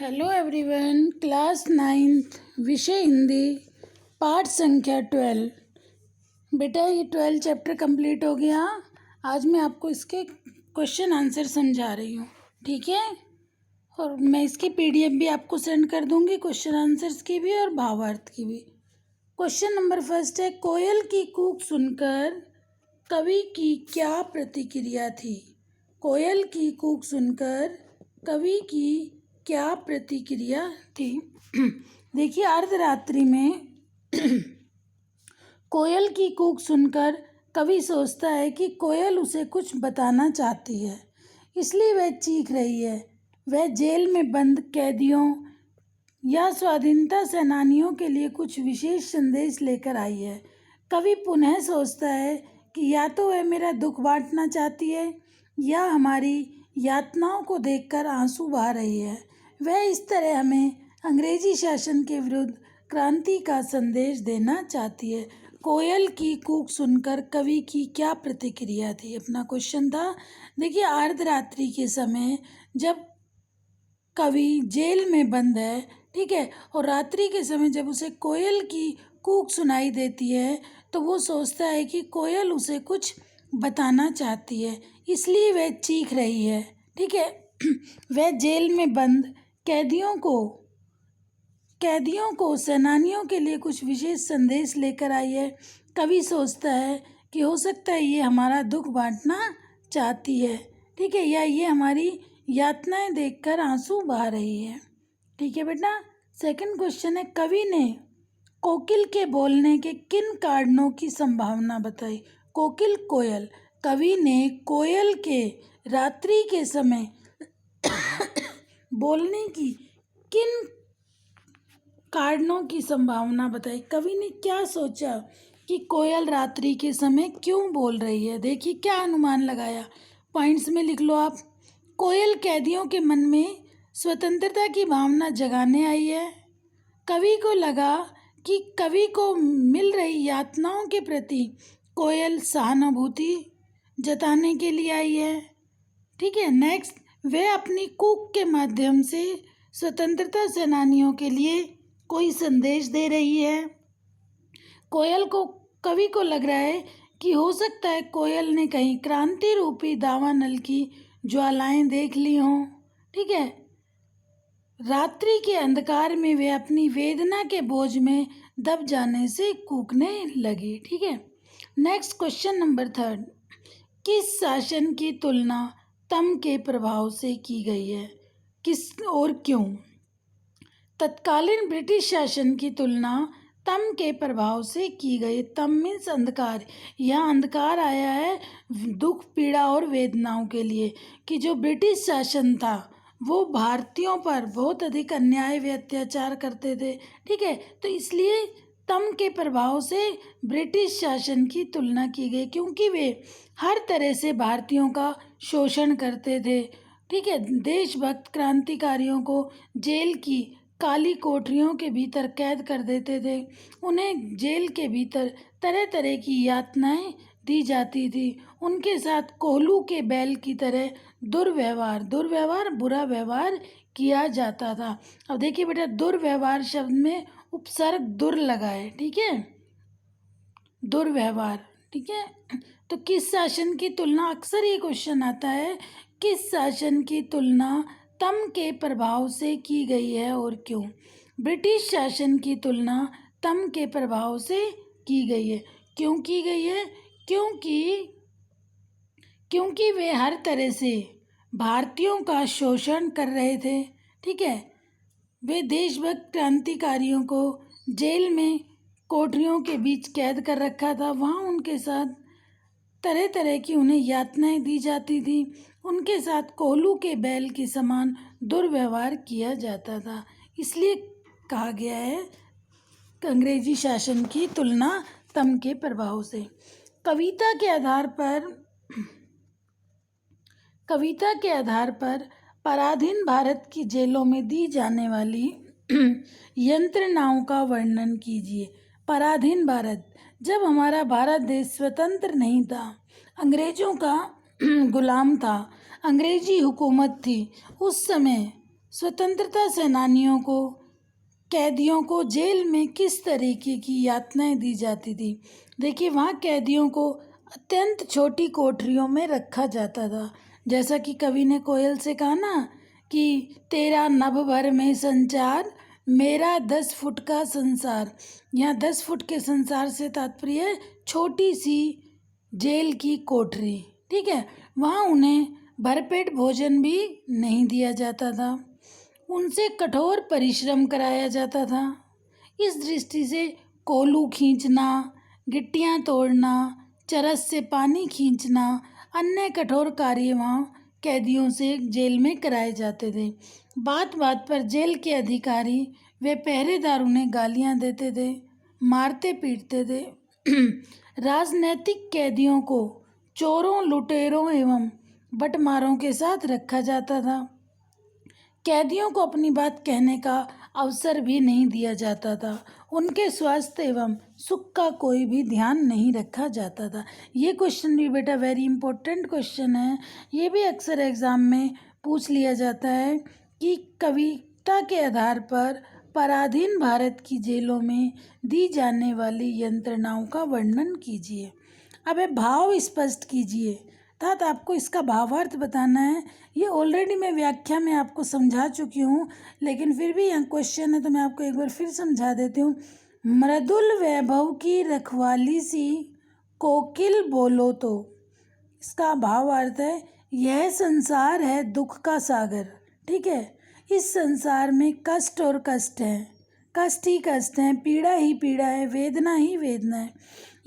Hello everyone, class 9th विषय हिंदी, पाठ संख्या 12। बेटा ये 12 चैप्टर कंप्लीट हो गया। आज मैं आपको इसके क्वेश्चन आंसर समझा रही हूँ, ठीक है। और मैं इसकी पीडीएफ भी आपको सेंड कर दूँगी, क्वेश्चन आंसर्स की भी और भावार्थ की भी। क्वेश्चन नंबर फर्स्ट है, कोयल की कूक सुनकर कवि की क्या प्रतिक्रिया थी। कोयल की कूक सुनकर कवि की क्या प्रतिक्रिया थी। देखिए, अर्धरात्रि में कोयल की कूक सुनकर कवि सोचता है कि कोयल उसे कुछ बताना चाहती है, इसलिए वह चीख रही है। वह जेल में बंद कैदियों या स्वाधीनता सेनानियों के लिए कुछ विशेष संदेश लेकर आई है। कवि पुनः सोचता है कि या तो वह मेरा दुख बांटना चाहती है या हमारी यातनाओं को देखकर आंसू बहा रही है। वह इस तरह हमें अंग्रेजी शासन के विरुद्ध क्रांति का संदेश देना चाहती है। कोयल की कूक सुनकर कवि की क्या प्रतिक्रिया थी, अपना क्वेश्चन था। देखिए, अर्धरात्रि के समय जब कवि जेल में बंद है, ठीक है, और रात्रि के समय जब उसे कोयल की कूक सुनाई देती है तो वो सोचता है कि कोयल उसे कुछ बताना चाहती है, इसलिए वह चीख रही है, ठीक है। वह जेल में बंद कैदियों को सेनानियों के लिए कुछ विशेष संदेश लेकर आई है। कवि सोचता है कि हो सकता है ये हमारा दुख बांटना चाहती है, ठीक है, या ये हमारी यातनाएं देखकर आंसू बहा रही है, ठीक है बेटा। सेकंड क्वेश्चन है, कवि ने कोकिल के बोलने के किन कारणों की संभावना बताई। कोकिल कोयल, कवि ने कोयल के रात्रि के समय बोलने की किन कारणों की संभावना बताई। कवि ने क्या सोचा कि कोयल रात्रि के समय क्यों बोल रही है। देखिए, क्या अनुमान लगाया, पॉइंट्स में लिख लो आप। कोयल कैदियों के मन में स्वतंत्रता की भावना जगाने आई है। कवि को लगा कि कवि को मिल रही यातनाओं के प्रति कोयल सहानुभूति जताने के लिए आई है, ठीक है। नेक्स्ट, वह अपनी कूक के माध्यम से स्वतंत्रता सेनानियों के लिए कोई संदेश दे रही है। कवि को लग रहा है कि हो सकता है कोयल ने कहीं क्रांति रूपी दावानल की ज्वालाएं देख ली हों, ठीक है। रात्रि के अंधकार में वे अपनी वेदना के बोझ में दब जाने से कूकने लगी, ठीक है। नेक्स्ट क्वेश्चन नंबर थर्ड, किस शासन की तुलना तम के प्रभाव से की गई है, किस और क्यों। तत्कालीन ब्रिटिश शासन की तुलना तम के प्रभाव से की गई। तम मीन्स अंधकार, यहाँ अंधकार आया है दुख पीड़ा और वेदनाओं के लिए, कि जो ब्रिटिश शासन था वो भारतीयों पर बहुत अधिक अन्याय व अत्याचार करते थे, ठीक है। तो इसलिए तम के प्रभाव से ब्रिटिश शासन की तुलना की गई, क्योंकि वे हर तरह से भारतीयों का शोषण करते थे, ठीक है। देशभक्त क्रांतिकारियों को जेल की काली कोठरियों के भीतर कैद कर देते थे। उन्हें जेल के भीतर तरह तरह की यातनाएं दी जाती थी। उनके साथ कोल्हू के बैल की तरह दुर्व्यवहार बुरा व्यवहार किया जाता था। अब देखिए बेटा, दुर्व्यवहार शब्द में उपसर्ग दुर लगा है, ठीक है, दुर्व्यवहार, ठीक है। तो किस शासन की तुलना, अक्सर ये क्वेश्चन आता है, किस शासन की तुलना तम के प्रभाव से की गई है और क्यों। ब्रिटिश शासन की तुलना तम के प्रभाव से की गई है। क्यों की गई है, क्योंकि वे हर तरह से भारतीयों का शोषण कर रहे थे, ठीक है। वे देशभक्त क्रांतिकारियों को जेल में कोठरियों के बीच कैद कर रखा था। वहाँ उनके साथ तरह तरह की उन्हें यातनाएं दी जाती थी। उनके साथ कोल्हू के बैल के समान दुर्व्यवहार किया जाता था। इसलिए कहा गया है अंग्रेजी शासन की तुलना तम के प्रभाव से। कविता के आधार पर पराधीन भारत की जेलों में दी जाने वाली यंत्रणाओं का वर्णन कीजिए। पराधीन भारत, जब हमारा भारत देश स्वतंत्र नहीं था, अंग्रेजों का गुलाम था, अंग्रेजी हुकूमत थी, उस समय स्वतंत्रता सेनानियों को, कैदियों को जेल में किस तरीके की यातनाएं दी जाती थी। देखिए, वहाँ कैदियों को अत्यंत छोटी कोठरियों में रखा जाता था। जैसा कि कवि ने कोयल से कहा ना कि तेरा नभ भर में संचार, मेरा 10 फुट का संसार। यहाँ 10 फुट के संसार से तात्पर्य छोटी सी जेल की कोठरी। ठीक है, वहाँ उन्हें भरपेट भोजन भी नहीं दिया जाता था, उनसे कठोर परिश्रम कराया जाता था। इस दृष्टि से कोलू खींचना, गिट्टियाँ तोड़ना, चरस से पानी खींचना, अन्य कठोर कार्य वहाँ कैदियों से जेल में कराए जाते थे। बात बात पर जेल के अधिकारी वे पहरेदार उन्हें गालियाँ देते थे, मारते पीटते थे। राजनैतिक कैदियों को चोरों, लुटेरों एवं बटमारों के साथ रखा जाता था। कैदियों को अपनी बात कहने का अवसर भी नहीं दिया जाता था। उनके स्वास्थ्य एवं सुख का कोई भी ध्यान नहीं रखा जाता था। ये क्वेश्चन भी बेटा वेरी इंपॉर्टेंट क्वेश्चन है। ये भी अक्सर एग्जाम में पूछ लिया जाता है कि कविता के आधार पर पराधीन भारत की जेलों में दी जाने वाली यंत्रणाओं का वर्णन कीजिए। अब भाव स्पष्ट कीजिए, अर्थात आपको इसका भावार्थ बताना है। ये ऑलरेडी मैं व्याख्या में आपको समझा चुकी हूँ, लेकिन फिर भी यहाँ क्वेश्चन है तो मैं आपको एक बार फिर समझा देती हूँ। मृदुल वैभव की रखवाली सी कोकिल बोलो तो, इसका भावार्थ है यह संसार है दुख का सागर। ठीक है, इस संसार में कष्ट और कष्ट है, कष्ट ही कष्ट है, पीड़ा ही पीड़ा है, वेदना ही वेदना है।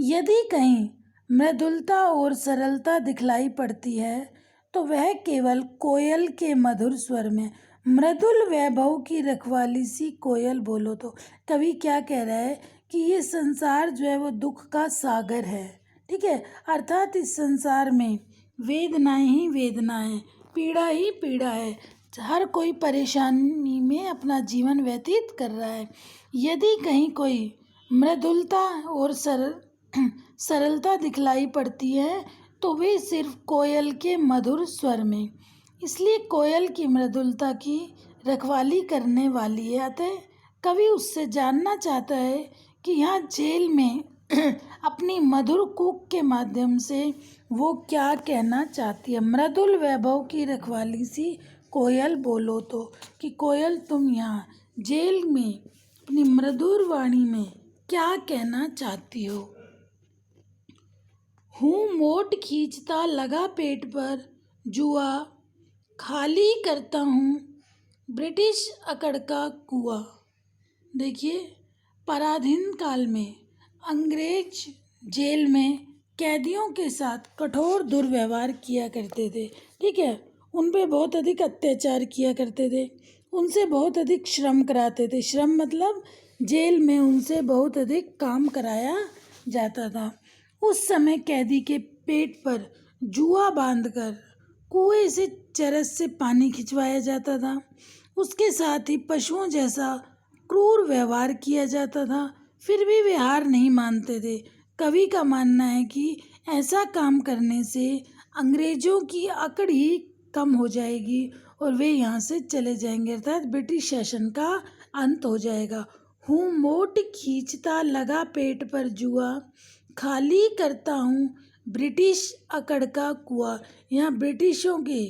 यदि कहीं मृदुलता और सरलता दिखलाई पड़ती है तो वह केवल कोयल के मधुर स्वर में। मृदुल वैभव की रखवाली सी कोयल बोलो तो, कवि क्या कह रहा है कि ये संसार जो है वो दुख का सागर है। ठीक है, अर्थात इस संसार में वेदनाएं ही वेदना है, पीड़ा ही पीड़ा है, हर कोई परेशानी में अपना जीवन व्यतीत कर रहा है। यदि कहीं कोई मृदुलता और सरलता दिखलाई पड़ती है तो वे सिर्फ कोयल के मधुर स्वर में। इसलिए कोयल की मृदुलता की रखवाली करने वाली है। अतः कवि उससे जानना चाहता है कि यहाँ जेल में अपनी मधुर कूक के माध्यम से वो क्या कहना चाहती है। मृदुल वैभव की रखवाली सी कोयल बोलो तो, कि कोयल तुम यहाँ जेल में अपनी मधुर वाणी में क्या कहना चाहती हो। हूँ मोट खींचता लगा पेट पर जुआ, खाली करता हूँ ब्रिटिश अकड़ का कुआं। देखिए, पराधीन काल में अंग्रेज जेल में कैदियों के साथ कठोर दुर्व्यवहार किया करते थे। ठीक है, उन पे बहुत अधिक अत्याचार किया करते थे, उनसे बहुत अधिक श्रम कराते थे। श्रम मतलब जेल में उनसे बहुत अधिक काम कराया जाता था। उस समय कैदी के पेट पर जुआ बांधकर कुएं से चरस से पानी खिंचवाया जाता था। उसके साथ ही पशुओं जैसा क्रूर व्यवहार किया जाता था, फिर भी वे हार नहीं मानते थे। कवि का मानना है कि ऐसा काम करने से अंग्रेजों की अकड़ ही कम हो जाएगी और वे यहाँ से चले जाएंगे, अर्थात ब्रिटिश शासन का अंत हो जाएगा। हूँ मोट खींचता लगा पेट पर जुआ, खाली करता हूँ ब्रिटिश अकड़ का कुआं। यहाँ ब्रिटिशों के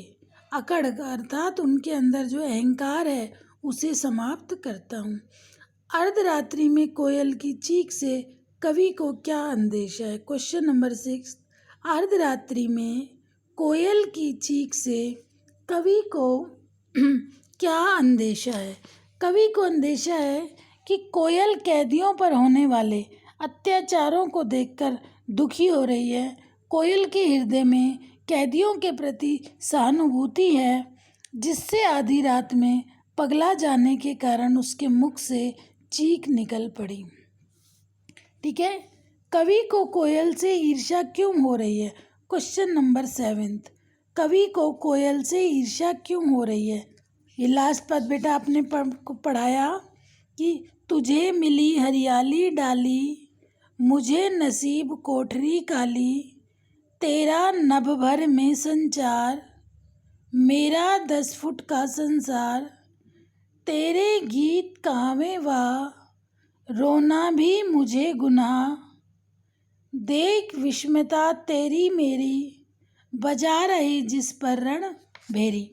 अकड़ अर्थात उनके अंदर जो अहंकार है उसे समाप्त करता हूँ। अर्धरात्रि में कोयल की चीख से कवि को क्या अंदेशा है। क्वेश्चन नंबर 6, अर्धरात्रि में कोयल की चीख से कवि को क्या अंदेशा है। कवि को अंदेशा है कि कोयल कैदियों पर होने वाले अत्याचारों को देखकर दुखी हो रही है। कोयल के हृदय में कैदियों के प्रति सहानुभूति है, जिससे आधी रात में पगला जाने के कारण उसके मुख से चीख निकल पड़ी। ठीक है, कवि को कोयल से ईर्ष्या क्यों हो रही है। क्वेश्चन नंबर 7, कवि को कोयल से ईर्ष्या क्यों हो रही है। ये लास्ट पद बेटा आपने पढ़ाया कि तुझे मिली हरियाली डाली, मुझे नसीब कोठरी काली, तेरा नभ भर में संचार, मेरा 10 फुट का संसार, तेरे गीत कहावे वाह, रोना भी मुझे गुनाह, देख विस्मयता तेरी मेरी, बजा रही जिस पर रण भेरी।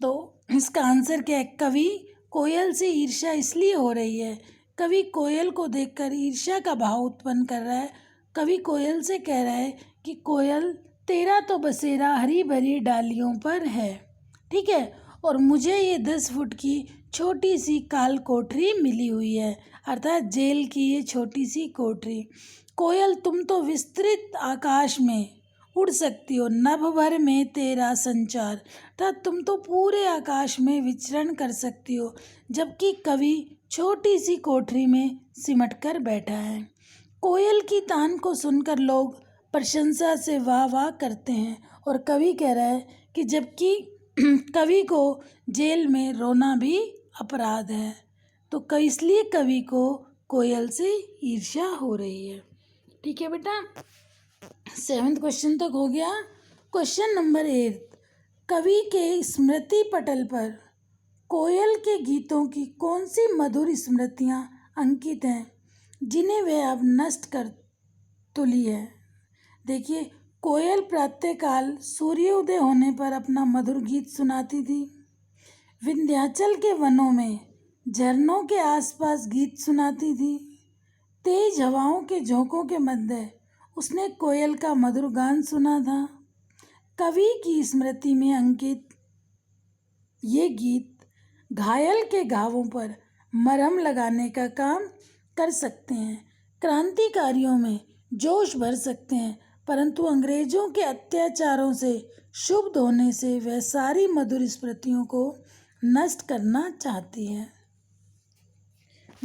तो इसका आंसर क्या है? कवि कोयल से ईर्ष्या इसलिए हो रही है, कवि कोयल को देखकर ईर्ष्या का भाव उत्पन्न कर रहा है। कवि कोयल से कह रहा है कि कोयल, तेरा तो बसेरा हरी भरी डालियों पर है, ठीक है, और मुझे ये 10 फुट की छोटी सी काल कोठरी मिली हुई है, अर्थात जेल की ये छोटी सी कोठरी। कोयल, तुम तो विस्तृत आकाश में उड़ सकती हो, नभ भर में तेरा संचार, अर्थात तुम तो पूरे आकाश में विचरण कर सकती हो, जबकि कवि छोटी सी कोठरी में सिमट कर बैठा है। कोयल की तान को सुनकर लोग प्रशंसा से वाह वाह करते हैं, और कवि कह रहा है कि जबकि कवि को जेल में रोना भी अपराध है, तो इसलिए कवि को कोयल से ईर्ष्या हो रही है। ठीक है बेटा, 7th क्वेश्चन तक हो गया। क्वेश्चन नंबर 8, कवि के स्मृति पटल पर कोयल के गीतों की कौन सी मधुर स्मृतियाँ अंकित हैं जिन्हें वह अब नष्ट कर तुली है। देखिए, कोयल प्रातःकाल सूर्योदय होने पर अपना मधुर गीत सुनाती थी, विंध्याचल के वनों में झरनों के आसपास गीत सुनाती थी, तेज हवाओं के झोंकों के मध्य उसने कोयल का मधुर गान सुना था। कवि की स्मृति में अंकित ये गीत घायल के घावों पर मरहम लगाने का काम कर सकते हैं, क्रांतिकारियों में जोश भर सकते हैं, परंतु अंग्रेजों के अत्याचारों से क्षुब्ध होने से वह सारी मधुर स्मृतियों को नष्ट करना चाहती है।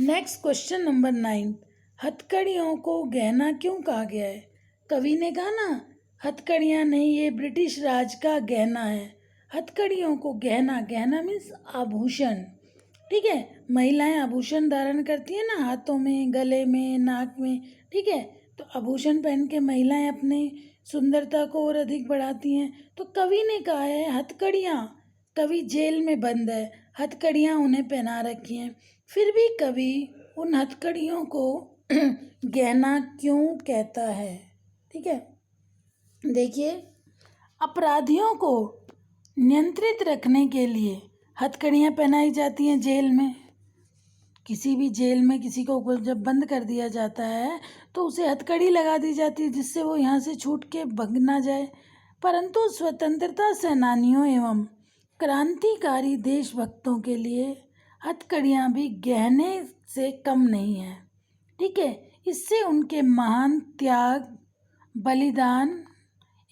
नेक्स्ट क्वेश्चन नंबर 9, हथकड़ियों को गहना क्यों कहा गया है? कवि ने कहा ना, हथकड़ियाँ नहीं, ये ब्रिटिश राज का गहना है। हथकड़ियों को गहना, गहना मीन्स आभूषण, ठीक है, महिलाएं आभूषण धारण करती हैं ना, हाथों में, गले में, नाक में, ठीक है, तो आभूषण पहन के महिलाएं अपने सुंदरता को और अधिक बढ़ाती हैं। तो कवि ने कहा है हथकड़ियाँ, कवि जेल में बंद है, हथकड़ियाँ उन्हें पहना रखी हैं, फिर भी कवि उन हथकड़ियों को गहना क्यों कहता है? ठीक है, देखिए, अपराधियों को नियंत्रित रखने के लिए हथकड़ियाँ पहनाई जाती हैं जेल में। किसी भी जेल में किसी को जब बंद कर दिया जाता है तो उसे हथकड़ी लगा दी जाती है, जिससे वो यहाँ से छूट के भाग ना जाए। परंतु स्वतंत्रता सेनानियों एवं क्रांतिकारी देशभक्तों के लिए हथकड़ियाँ भी गहने से कम नहीं है, ठीक है, इससे उनके महान त्याग, बलिदान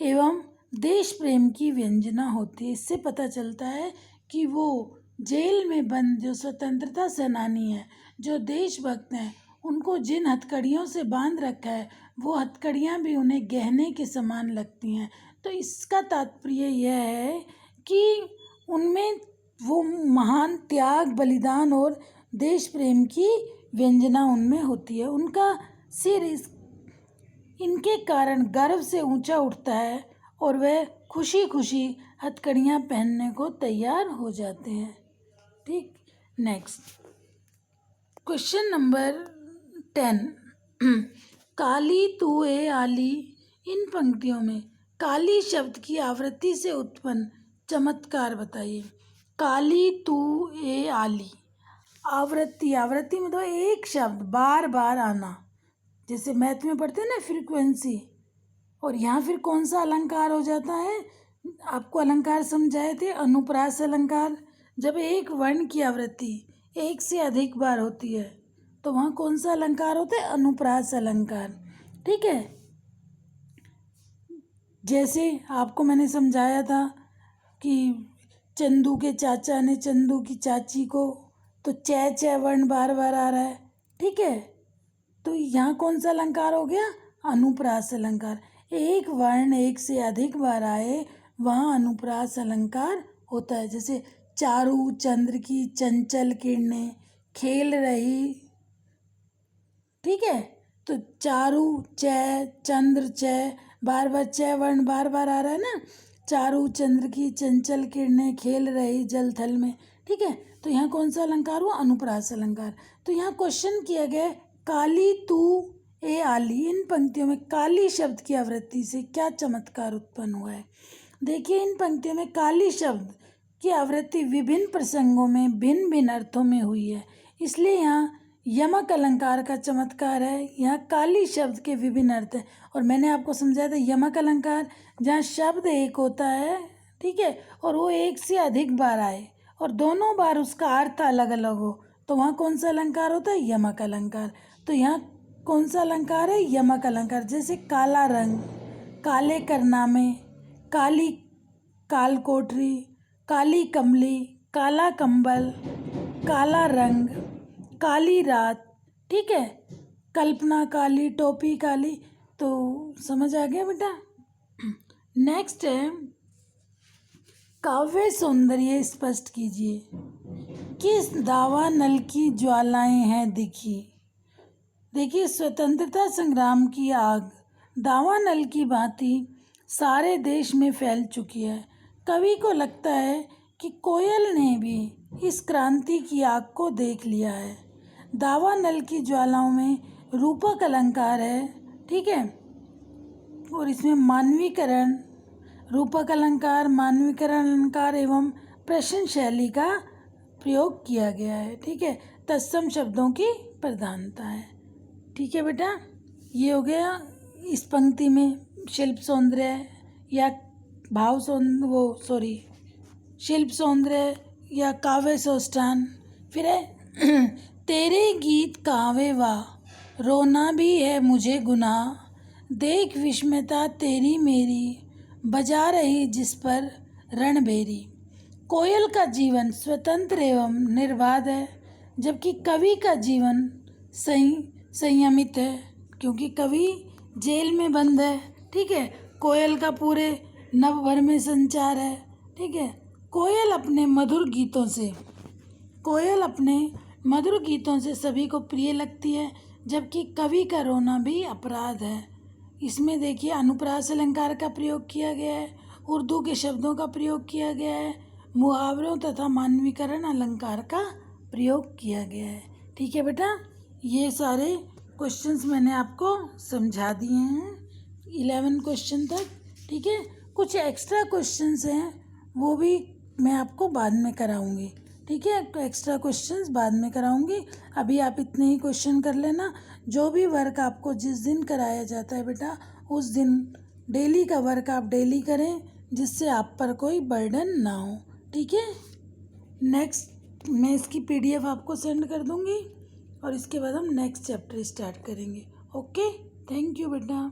एवं देश प्रेम की व्यंजना होती है। इससे पता चलता है कि वो जेल में बंद जो स्वतंत्रता सेनानी हैं, जो देशभक्त हैं, उनको जिन हथकड़ियों से बांध रखा है वो हथकड़ियाँ भी उन्हें गहने के समान लगती हैं। तो इसका तात्पर्य यह है कि उनमें वो महान त्याग, बलिदान और देश प्रेम की व्यंजना उनमें होती है। उनका सिर इनके कारण गर्व से ऊंचा उठता है और वह खुशी खुशी हथकड़ियाँ पहनने को तैयार हो जाते हैं। ठीक, नेक्स्ट क्वेश्चन नंबर 10, काली तू ए आली, इन पंक्तियों में काली शब्द की आवृत्ति से उत्पन्न चमत्कार बताइए। काली तू ए आली, आवृत्ति, आवृत्ति मतलब एक शब्द बार बार आना, जैसे मैथ में पढ़ते हैं ना फ्रीक्वेंसी, और यहाँ फिर कौन सा अलंकार हो जाता है? आपको अलंकार समझाए थे, अनुप्रास अलंकार। जब एक वर्ण की आवृत्ति एक से अधिक बार होती है तो वहाँ कौन सा अलंकार होता है? अनुप्रास अलंकार, ठीक है। जैसे आपको मैंने समझाया था कि चंदू के चाचा ने चंदू की चाची को, तो च च वर्ण बार बार आ रहा है, ठीक है, तो यहाँ कौन सा अलंकार हो गया? अनुप्रास अलंकार। एक वर्ण एक से अधिक बार आए वहाँ अनुप्रास अलंकार होता है। जैसे चारू चंद्र की चंचल किरणें खेल रही, ठीक है, तो चारू च, चंद्र च, बार बार च वर्ण बार बार आ रहा है ना, चारू चंद्र की चंचल किरणें खेल रही जल थल में, ठीक है, तो तो यहाँ कौन सा अलंकार हुआ? अनुप्रास अलंकार। तो यहाँ क्वेश्चन किया गया काली तू ए आली, इन पंक्तियों में काली शब्द की आवृत्ति से क्या चमत्कार उत्पन्न हुआ है? देखिए, इन पंक्तियों में काली शब्द की आवृत्ति विभिन्न प्रसंगों में भिन्न भिन्न अर्थों में हुई है, इसलिए यहाँ यमक अलंकार का चमत्कार है। यहाँ काली शब्द के विभिन्न अर्थ हैं, और मैंने आपको समझाया था यमक अलंकार जहाँ शब्द एक होता है, ठीक है, और वो एक से अधिक बार आए और दोनों बार उसका अर्थ अलग अलग हो, तो वहाँ कौन सा अलंकार होता है? यमक अलंकार। तो यहाँ कौन सा अलंकार है? यमक अलंकार। जैसे काला रंग, काले करनामे, काली काल कोठरी, काली कमली, काला कंबल, काला रंग, काली रात, ठीक है, कल्पना काली, टोपी काली। तो समझ आ गया बेटा? नेक्स्ट है काव्य सौंदर्य स्पष्ट कीजिए। किस दावानल की ज्वालाएं हैं दिखी? देखिए, स्वतंत्रता संग्राम की आग दावानल की भांति सारे देश में फैल चुकी है। कवि को लगता है कि कोयल ने भी इस क्रांति की आग को देख लिया है। दावानल की ज्वालाओं में रूपक अलंकार है, ठीक है, और इसमें मानवीकरण, रूपक अलंकार, मानवीकरण अलंकार एवं प्रश्न शैली का प्रयोग किया गया है, ठीक है, तत्सम शब्दों की प्रधानता है, ठीक है बेटा। ये हो गया इस पंक्ति में शिल्प सौंदर्य या भाव सौंदर्य, शिल्प सौंदर्य या काव्य सौष्ठान। फिर है तेरे गीत काव्य वा रोना भी है मुझे गुनाह, देख विस्मयता तेरी मेरी बजा रही जिस पर रणभेरी। कोयल का जीवन स्वतंत्र एवं निर्बाध है, जबकि कवि का जीवन संयमित है, क्योंकि कवि जेल में बंद है, ठीक है। कोयल का पूरे नभ भर में संचार है, ठीक है। कोयल अपने मधुर गीतों से सभी को प्रिय लगती है, जबकि कवि का रोना भी अपराध है। इसमें देखिए अनुप्रास अलंकार का प्रयोग किया गया है, उर्दू के शब्दों का प्रयोग किया गया है, मुहावरों तथा मानवीकरण अलंकार का प्रयोग किया गया है, ठीक है बेटा। ये सारे क्वेश्चंस मैंने आपको समझा दिए हैं 11 क्वेश्चन तक, ठीक है। कुछ एक्स्ट्रा क्वेश्चंस हैं वो भी मैं आपको बाद में कराऊंगी, ठीक है। तो एक्स्ट्रा क्वेश्चंस बाद में कराऊंगी, अभी आप इतने ही क्वेश्चन कर लेना। जो भी वर्क आपको जिस दिन कराया जाता है बेटा, उस दिन डेली का वर्क आप डेली करें, जिससे आप पर कोई बर्डन ना हो, ठीक है। नेक्स्ट मैं इसकी PDF आपको सेंड कर दूंगी और इसके बाद हम नेक्स्ट चैप्टर स्टार्ट करेंगे। ओके, थैंक यू बेटा।